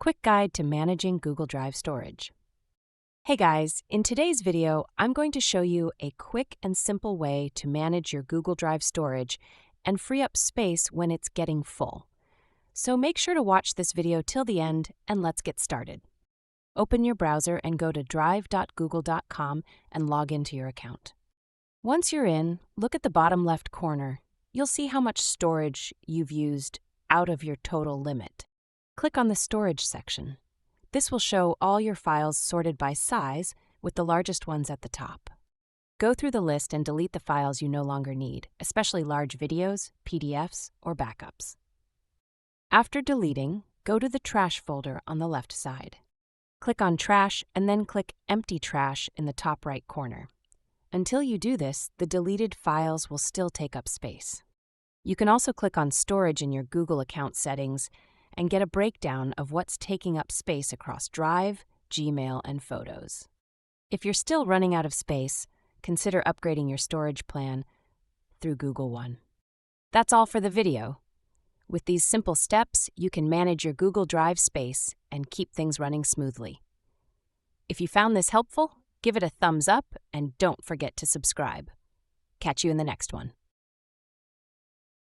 Quick guide to managing Google Drive storage. Hey guys, in today's video, I'm going to show you a quick and simple way to manage your Google Drive storage and free up space when it's getting full. So make sure to watch this video till the end and let's get started. Open your browser and go to drive.google.com and log into your account. Once you're in, look at the bottom left corner. You'll see how much storage you've used out of your total limit. Click on the Storage section. This will show all your files sorted by size, with the largest ones at the top. Go through the list and delete the files you no longer need, especially large videos, PDFs, or backups. After deleting, go to the Trash folder on the left side. Click on Trash and then click Empty Trash in the top right corner. Until you do this, the deleted files will still take up space. You can also click on Storage in your Google account settings and get a breakdown of what's taking up space across Drive, Gmail, and Photos. If you're still running out of space, consider upgrading your storage plan through Google One. That's all for the video. With these simple steps, you can manage your Google Drive space and keep things running smoothly. If you found this helpful, give it a thumbs up and don't forget to subscribe. Catch you in the next one.